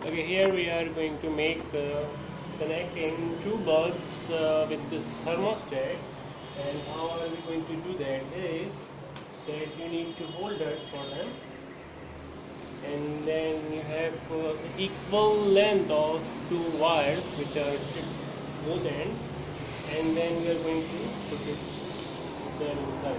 Okay, here we are going to make connecting two bulbs with this thermostat. And how are we going to do that is that you need two holders for them, and then you have equal length of two wires which are stripped both ends, and then we are going to put them inside.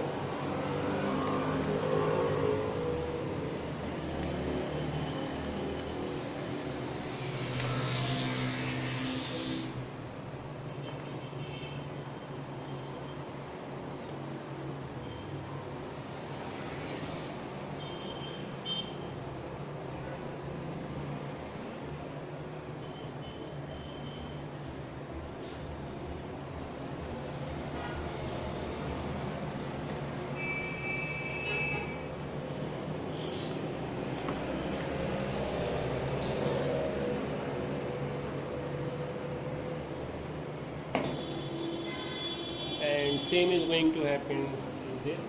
And same is going to happen in this.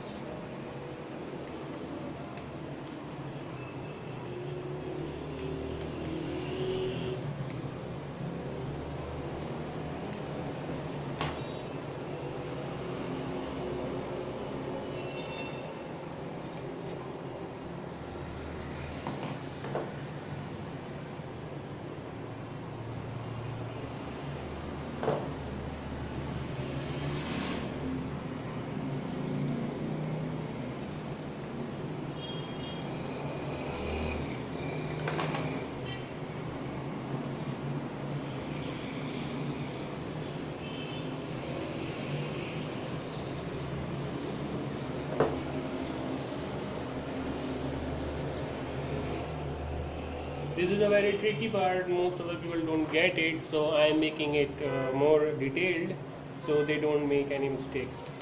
This is a very tricky part, most of the people don't get it, so I am making it more detailed so they don't make any mistakes.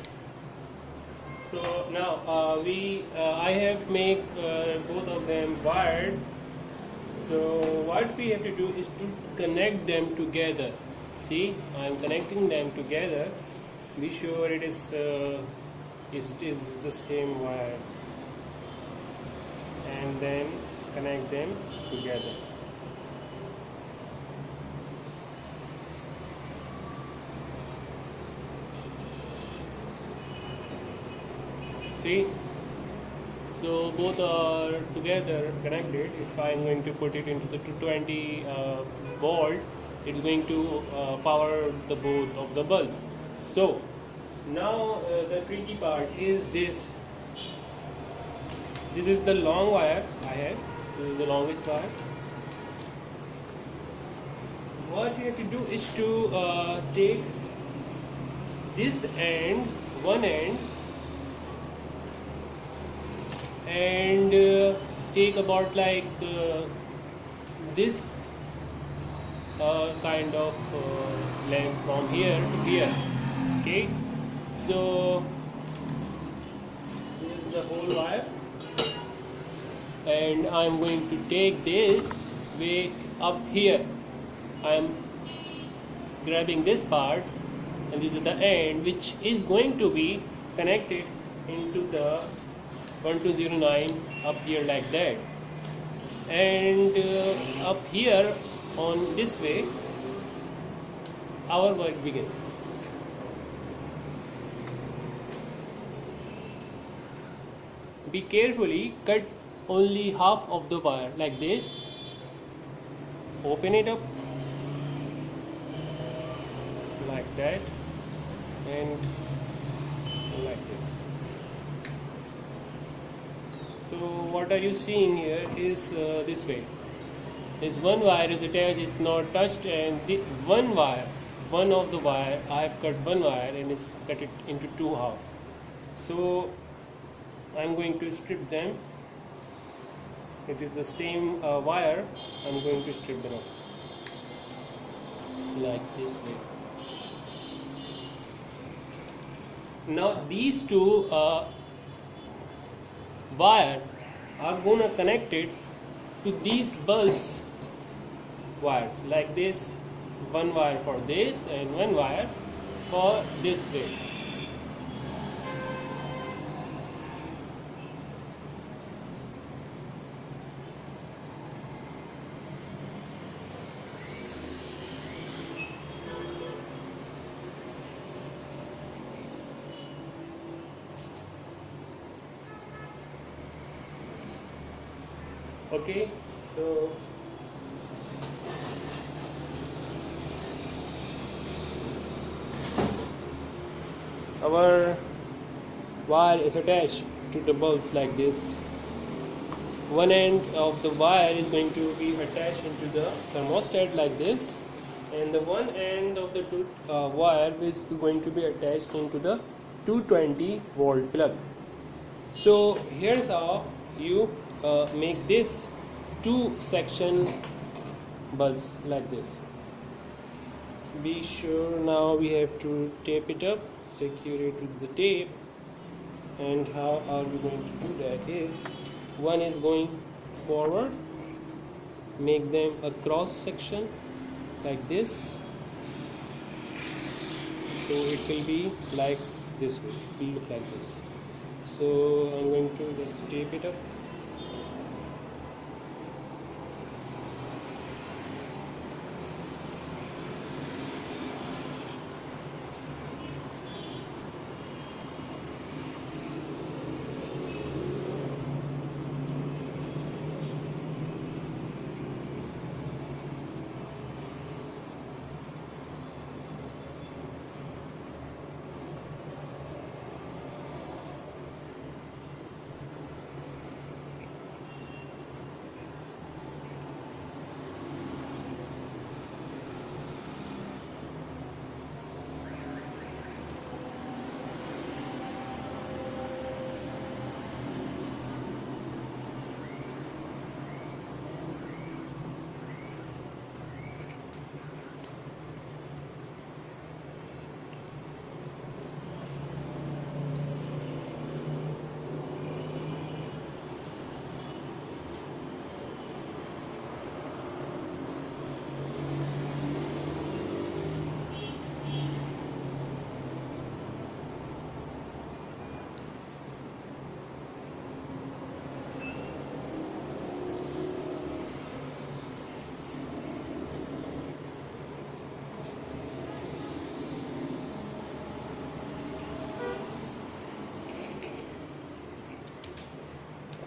So now I have make both of them wired. So what we have to do is to connect them together. See, I am connecting them together. Be sure it is the same wires, and then connect them together. See, so both are together connected. If I am going to put it into the 220 volt, it's going to power the both of the bulb. So now the tricky part is this. This is the long wire I have. This is the longest wire. What you have to do is to take this end, one end, and take about like this kind of length from here to here. Okay, so this is the whole wire, and I'm going to take this way up here. I'm grabbing this part, and this is the end which is going to be connected into the 1209 up here like that, and up here on this way our work begins. Be carefully cut only half of the wire like this, open it up like that, and like this. So what are you seeing here is this way. This one wire is attached, it's not touched, and the one of the wire, I have cut one wire and it's cut it into two half. So I'm going to strip them. It is the same wire. I'm going to strip them up like this way. Now these two wire are gonna connect it to these bulbs wires like this, one wire for this and one wire for this way. Okay, so our wire is attached to the bulbs like this. One end of the wire is going to be attached into the thermostat like this, and the one end of the wire is going to be attached into the 220 volt plug. So here's how you make this two section bulbs like this. Be sure now we have to tape it up, secure it with the tape. And how are we going to do that is, one is going forward, make them a cross section like this, so it will be like this way, it will look like this. So I'm going to just tape it up.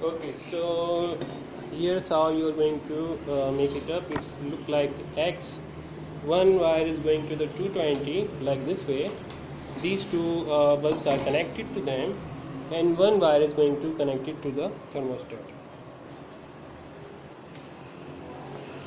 Okay, so here's how you're going to make it up. It's look like X. One wire is going to the 220 like this way. These two bulbs are connected to them, and one wire is going to connect it to the thermostat.